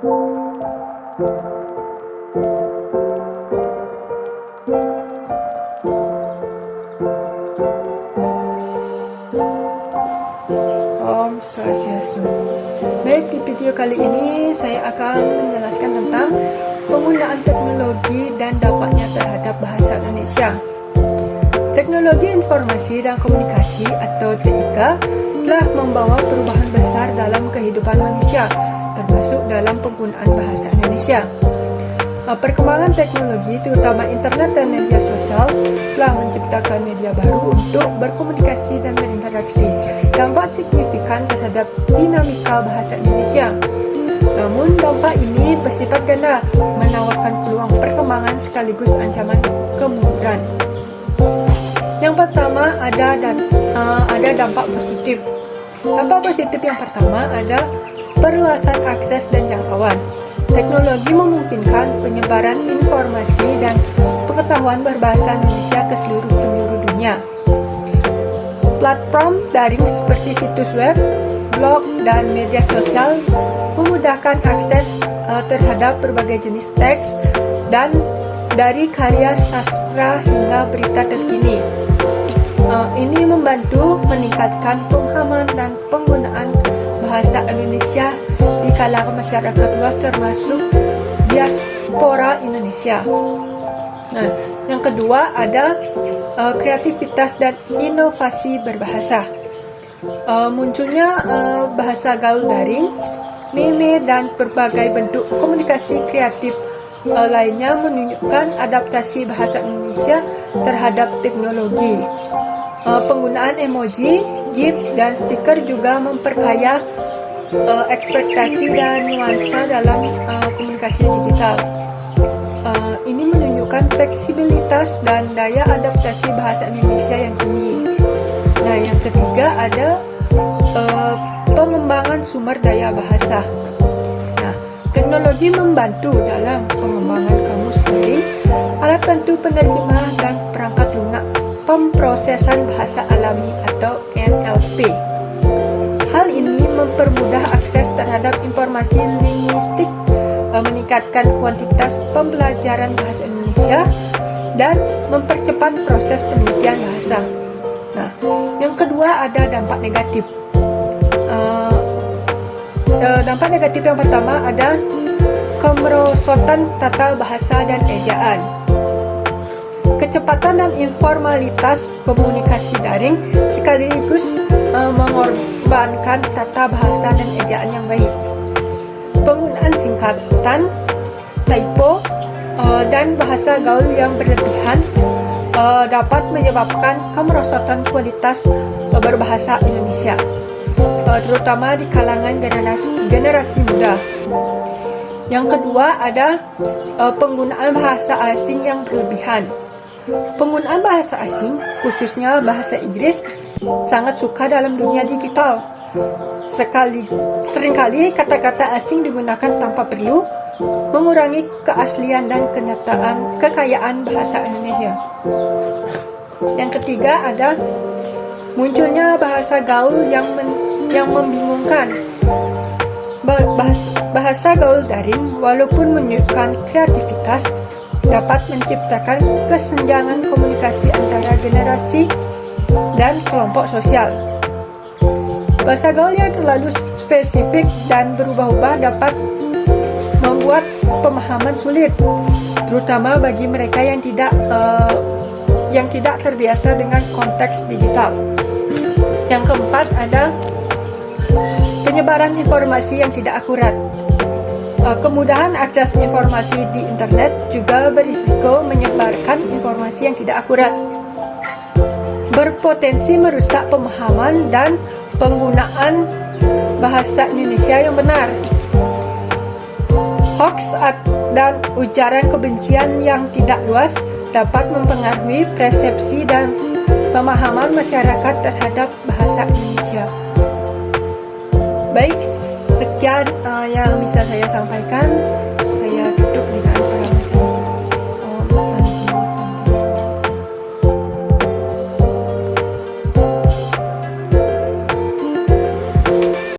Om Swastiastu. Baik, di video kali ini saya akan menjelaskan tentang penggunaan teknologi dan dampaknya terhadap bahasa Indonesia. Teknologi Informasi dan Komunikasi atau TIK telah membawa perubahan besar dalam kehidupan manusia, termasuk dalam penggunaan bahasa Indonesia. Perkembangan teknologi, terutama internet dan media sosial, telah menciptakan media baru untuk berkomunikasi dan berinteraksi, dampak signifikan terhadap dinamika bahasa Indonesia. Namun, dampak ini bersifat ganda, menawarkan peluang perkembangan sekaligus ancaman kemunduran. Yang pertama ada dampak positif. Dampak positif yang pertama ada perluasan akses dan jangkauan. Teknologi memungkinkan penyebaran informasi dan pengetahuan berbahasa Indonesia ke seluruh penjuru dunia. Platform daring seperti situs web, blog, dan media sosial memudahkan akses terhadap berbagai jenis teks dan dari karya sastra hingga berita terkini. Ini membantu meningkatkan pemahaman dan penggunaan bahasa Indonesia di kalangan masyarakat luas termasuk diaspora Indonesia. Nah, yang kedua ada kreativitas dan inovasi berbahasa. Munculnya bahasa gaul daring, meme, dan berbagai bentuk komunikasi kreatif lainnya menunjukkan adaptasi bahasa Indonesia terhadap teknologi. Penggunaan emoji, GIF, dan stiker juga memperkaya ekspektasi dan nuansa dalam komunikasi digital. Ini menunjukkan fleksibilitas dan daya adaptasi bahasa Indonesia yang tinggi. Nah, yang ketiga ada pengembangan sumber daya bahasa. Nah, teknologi membantu dalam pengembangan kamus daring, alat bantu penerjemah, dan perangkat lunak pemrosesan bahasa alami atau NLP. Hal ini mempermudah akses terhadap informasi linguistik, meningkatkan kuantitas pembelajaran bahasa Indonesia, dan mempercepat proses penelitian bahasa. Nah, yang kedua ada dampak negatif. Dampak negatif yang pertama ada kemerosotan tata bahasa dan ejaan. Kecepatan dan informalitas komunikasi daring sekaligus mengorbankan tata bahasa dan ejaan yang baik. Penggunaan singkatan, typo, dan bahasa gaul yang berlebihan dapat menyebabkan kemerosotan kualitas berbahasa Indonesia, terutama di kalangan generasi muda. Yang kedua ada penggunaan bahasa asing yang berlebihan. Penggunaan bahasa asing, khususnya bahasa Inggris, sangat suka dalam dunia digital. Seringkali kata-kata asing digunakan tanpa perlu, mengurangi keaslian dan kekayaan bahasa Indonesia. Yang ketiga ada munculnya bahasa gaul yang membingungkan. Bahasa gaul daring, walaupun menunjukkan kreativitas, dapat menciptakan kesenjangan komunikasi antara generasi dan kelompok sosial. Bahasa gaul yang terlalu spesifik dan berubah-ubah dapat membuat pemahaman sulit, terutama bagi mereka yang tidak terbiasa dengan konteks digital. Yang keempat ada penyebaran informasi yang tidak akurat. Kemudahan akses informasi di internet juga berisiko menyebarkan informasi yang tidak akurat, berpotensi merusak pemahaman dan penggunaan bahasa Indonesia yang benar. Hoax dan ujaran kebencian yang tidak luas dapat mempengaruhi persepsi dan pemahaman masyarakat terhadap bahasa Indonesia. Baik, sekian yang bisa saya sampaikan. Saya tutup dengan